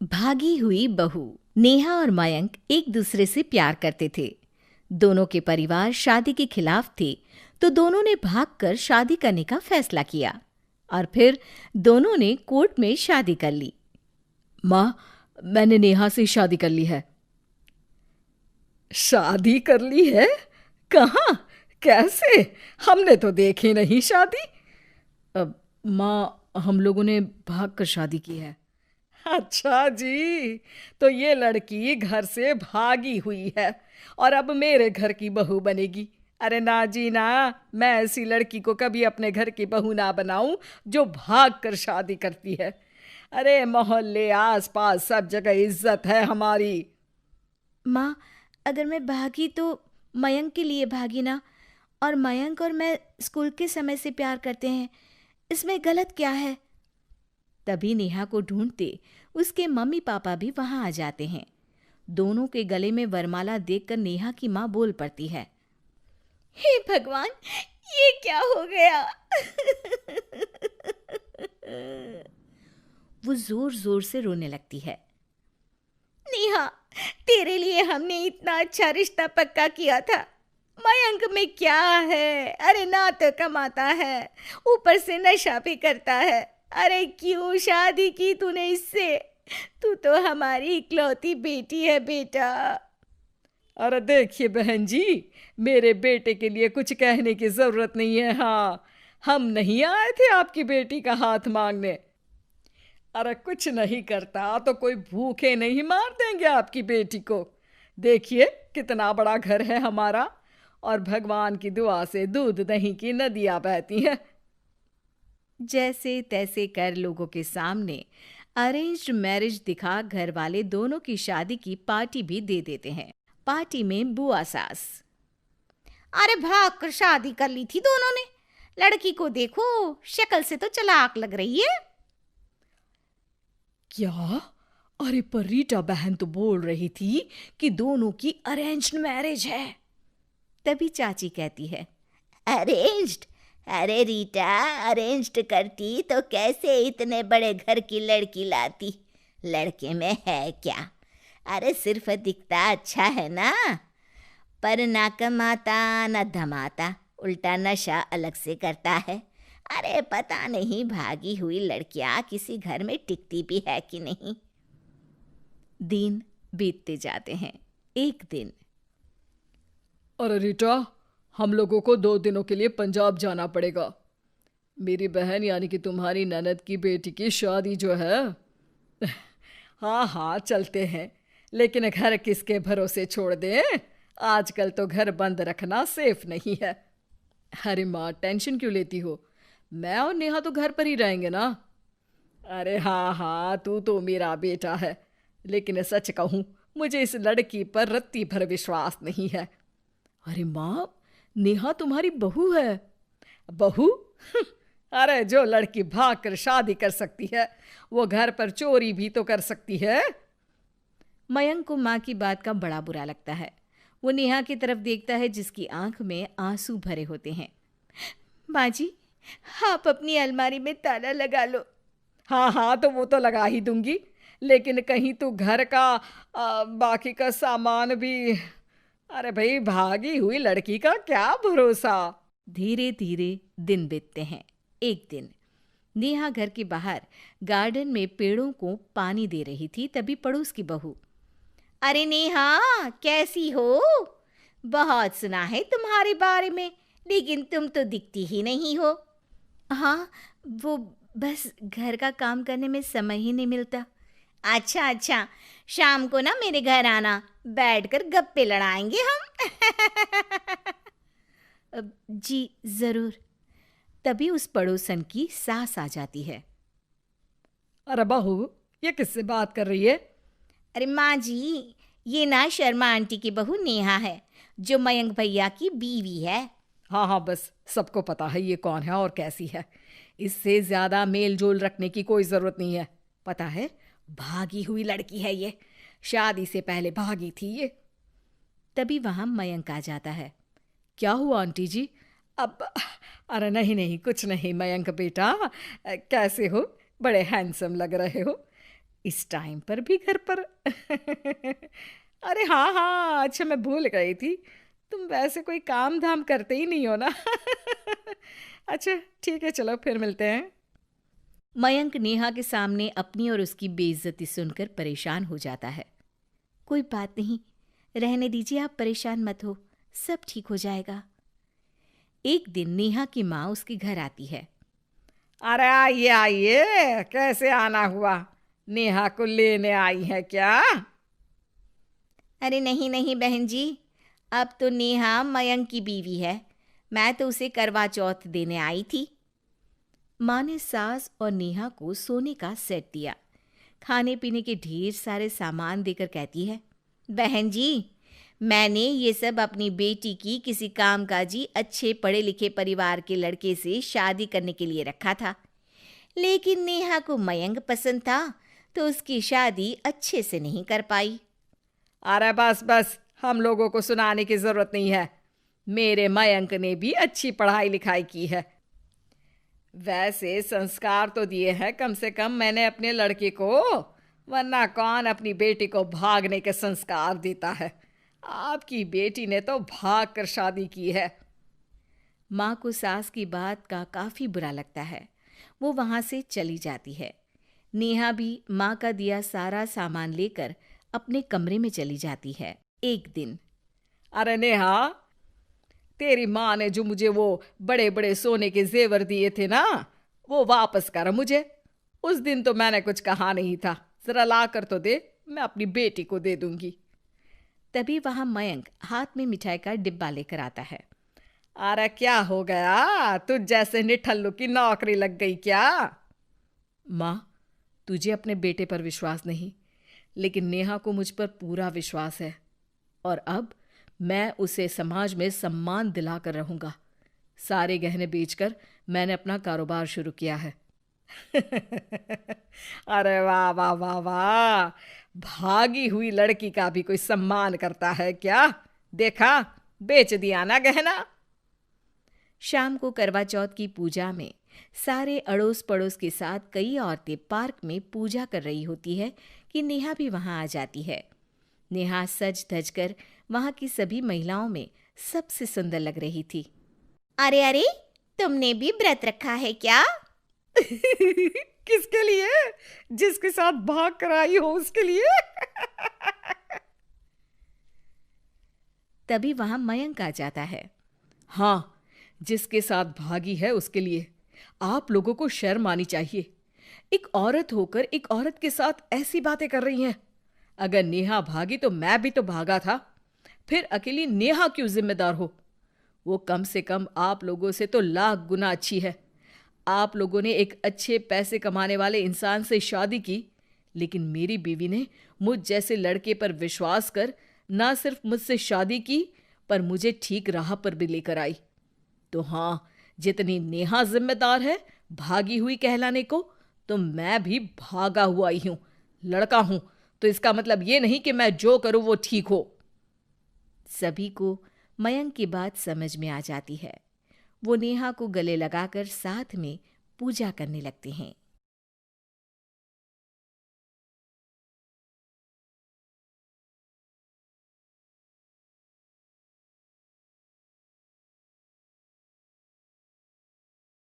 भागी हुई बहू। नेहा और मयंक एक दूसरे से प्यार करते थे। दोनों के परिवार शादी के खिलाफ थे, तो दोनों ने भागकर शादी करने का फैसला किया और फिर दोनों ने कोर्ट में शादी कर ली। माँ, मैंने नेहा से शादी कर ली है। शादी कर ली है? कहाँ? कैसे? हमने तो देखी नहीं शादी। माँ, हम लोगों ने भागकर शादी की है। अच्छा जी, तो ये लड़की घर से भागी हुई है और अब मेरे घर की बहू बनेगी। अरे ना जी ना, मैं ऐसी लड़की को कभी अपने घर की बहू ना बनाऊं जो भाग कर शादी करती है। अरे मोहल्ले आस पास सब जगह इज्जत है हमारी। माँ, अगर मैं भागी तो मयंक के लिए भागी ना। और मयंक और मैं स्कूल के समय से प्यार करते हैं, इसमें गलत क्या है? तभी नेहा को ढूंढते उसके मम्मी पापा भी वहां आ जाते हैं। दोनों के गले में वरमाला देखकर नेहा की माँ बोल पड़ती है। हे भगवान, ये क्या हो गया? वो जोर जोर से रोने लगती है। नेहा, तेरे लिए हमने इतना अच्छा रिश्ता पक्का किया था। मयंक में क्या है? अरे ना तो कमाता है, ऊपर से नशा भी करता है। अरे क्यों शादी की तूने इससे? तू तो हमारी इकलौती बेटी है बेटा। अरे देखिए बहन जी, मेरे बेटे के लिए कुछ कहने की जरूरत नहीं है। हाँ, हम नहीं आए थे आपकी बेटी का हाथ मांगने। अरे कुछ नहीं करता तो कोई भूखे नहीं मार देंगे आपकी बेटी को। देखिए कितना बड़ा घर है हमारा, और भगवान की दुआ से दूध दही की नदियां बहती हैं। जैसे तैसे कर लोगों के सामने अरेंज्ड मैरिज दिखा घर वाले दोनों की शादी की पार्टी भी दे देते हैं। पार्टी में बुआ सास। अरे भाग कर शादी कर ली थी दोनों ने। लड़की को देखो, शक्ल से तो चालाक लग रही है। क्या? अरे पर रीटा बहन तो बोल रही थी कि दोनों की अरेंज्ड मैरिज है। तभी चाची कहती है। अरेंज्ड? अरे रीटा, अरेंज्ड करती तो कैसे इतने बड़े घर की लड़की लाती? लड़के में है क्या? अरे सिर्फ दिखता अच्छा है ना, पर ना कमाता ना धमाता, उल्टा नशा अलग से करता है। अरे पता नहीं भागी हुई लड़कियां किसी घर में टिकती भी है कि नहीं। दिन बीतते जाते हैं। एक दिन। अरे रीटा, हम लोगों को 2 दिनों के लिए पंजाब जाना पड़ेगा। मेरी बहन यानी कि तुम्हारी ननद की बेटी की शादी जो है। हाँ हाँ चलते हैं, लेकिन घर किसके भरोसे छोड़ दें? आजकल तो घर बंद रखना सेफ नहीं है। अरे माँ, टेंशन क्यों लेती हो? मैं और नेहा तो घर पर ही रहेंगे ना। अरे हाँ हाँ, तू तो मेरा बेटा है, लेकिन सच कहूँ मुझे इस लड़की पर रत्ती भर विश्वास नहीं है। अरे माँ, नेहा तुम्हारी बहू है। बहू? अरे जो लड़की भाग कर शादी कर सकती है, वो घर पर चोरी भी तो कर सकती है। मयंक को माँ की बात का बड़ा बुरा लगता है। वो नेहा की तरफ देखता है जिसकी आंख में आंसू भरे होते हैं। माँ जी, आप अपनी अलमारी में ताला लगा लो। हाँ हाँ, तो वो तो लगा ही दूंगी, लेकिन कहीं तू घर का बाकी का सामान भी। अरे भाई, भागी हुई लड़की का क्या भरोसा। धीरे धीरे दिन बीतते हैं। एक दिन नेहा घर के बाहर गार्डन में पेड़ों को पानी दे रही थी, तभी पड़ोस की बहू। अरे नेहा, कैसी हो? बहुत सुना है तुम्हारे बारे में, लेकिन तुम तो दिखती ही नहीं हो। हाँ, वो बस घर का काम करने में समय ही नहीं मिलता। अच्छा अच्छा, शाम को ना मेरे घर आना, बैठकर गप्पे लड़ाएंगे हम। जी जरूर। तभी उस पड़ोसन की सास आ जाती है। अरे बहू, ये किससे बात कर रही है? अरे माँ जी, ये ना शर्मा आंटी की बहू नेहा है, जो मयंक भैया की बीवी है। हाँ हाँ, बस सबको पता है ये कौन है और कैसी है। इससे ज्यादा मेल जोल रखने की कोई जरूरत नहीं है। पता है, भागी हुई लड़की है ये, शादी से पहले भागी थी ये। तभी वहां मयंक आ जाता है। क्या हुआ आंटी जी? अब अरे नहीं नहीं, कुछ नहीं मयंक बेटा, कैसे हो? बड़े हैंडसम लग रहे हो। इस टाइम पर भी घर पर? अरे हाँ हाँ, अच्छा मैं भूल गई थी, तुम वैसे कोई काम धाम करते ही नहीं हो ना। अच्छा ठीक है, चलो फिर मिलते हैं। मयंक नेहा के सामने अपनी और उसकी बेइज्जती सुनकर परेशान हो जाता है। कोई बात नहीं, रहने दीजिए, आप परेशान मत हो, सब ठीक हो जाएगा। एक दिन नेहा की माँ उसके घर आती है। अरे आइए आइए, कैसे आना हुआ? नेहा को लेने आई है क्या? अरे नहीं नहीं बहन जी, अब तो नेहा मयंक की बीवी है, मैं तो उसे करवा चौथ देने आई थी। माँ ने सास और नेहा को सोने का सेट दिया, खाने पीने के ढेर सारे सामान देकर कहती है, बहन जी, मैंने ये सब अपनी बेटी की किसी कामकाजी अच्छे पढ़े लिखे परिवार के लड़के से शादी करने के लिए रखा था, लेकिन नेहा को मयंक पसंद था तो उसकी शादी अच्छे से नहीं कर पाई। अरे बस बस, हम लोगों को सुनाने की जरूरत नहीं है। मेरे मयंक ने भी अच्छी पढ़ाई लिखाई की है। वैसे संस्कार तो दिए हैं कम से कम मैंने अपने लड़के को, वरना कौन अपनी बेटी को भागने के संस्कार देता है? आपकी बेटी ने तो भाग कर शादी की है। माँ को सास की बात का काफ़ी बुरा लगता है। वो वहाँ से चली जाती है। नेहा भी माँ का दिया सारा सामान लेकर अपने कमरे में चली जाती है। एक दिन, अरे नेहा, तेरी माँ ने जो मुझे वो बड़े बड़े सोने के जेवर दिए थे ना, वो वापस कर मुझे। उस दिन तो मैंने कुछ कहा नहीं था, जरा ला कर तो दे, मैं अपनी बेटी को दे दूंगी। तभी वहाँ मयंक हाथ में मिठाई का डिब्बा लेकर आता है। अरे क्या हो गया, तुझ जैसे निठल्लू की नौकरी लग गई क्या? माँ, तुझे अपने बेटे पर विश्वास नहीं, लेकिन नेहा को मुझ पर पूरा विश्वास है, और अब मैं उसे समाज में सम्मान दिलाकर रहूंगा। सारे गहने बेचकर मैंने अपना कारोबार शुरू किया है। अरे वाह वाह वाह वाह, भागी हुई लड़की का भी कोई सम्मान करता है क्या? देखा, बेच दिया ना गहना। शाम को करवा चौथ की पूजा में सारे अड़ोस पड़ोस के साथ कई औरतें पार्क में पूजा कर रही होती है कि नेहा भी वहां आ जाती है। नेहा सज धज कर वहां की सभी महिलाओं में सबसे सुंदर लग रही थी। अरे अरे, तुमने भी व्रत रखा है क्या? किसके लिए? जिसके साथ भाग कर आई हो उसके लिए। तभी वहां मयंक आ जाता है। हाँ, जिसके साथ भागी है उसके लिए। आप लोगों को शर्म आनी चाहिए। एक औरत होकर एक औरत के साथ ऐसी बातें कर रही हैं। अगर नेहा भागी तो मैं भी तो भागा था, फिर अकेली नेहा क्यों जिम्मेदार हो? वो कम से कम आप लोगों से तो लाख गुना अच्छी है। आप लोगों ने एक अच्छे पैसे कमाने वाले इंसान से शादी की, लेकिन मेरी बीवी ने मुझ जैसे लड़के पर विश्वास कर ना सिर्फ मुझसे शादी की, पर मुझे ठीक राह पर भी लेकर आई। तो हाँ, जितनी नेहा जिम्मेदार है भागी हुई कहलाने को, तो मैं भी भागा हुआ ही हूं, लड़का हूं। तो इसका मतलब ये नहीं कि मैं जो करूं वो ठीक हो। सभी को मयंक की बात समझ में आ जाती है। वो नेहा को गले लगाकर साथ में पूजा करने लगते हैं।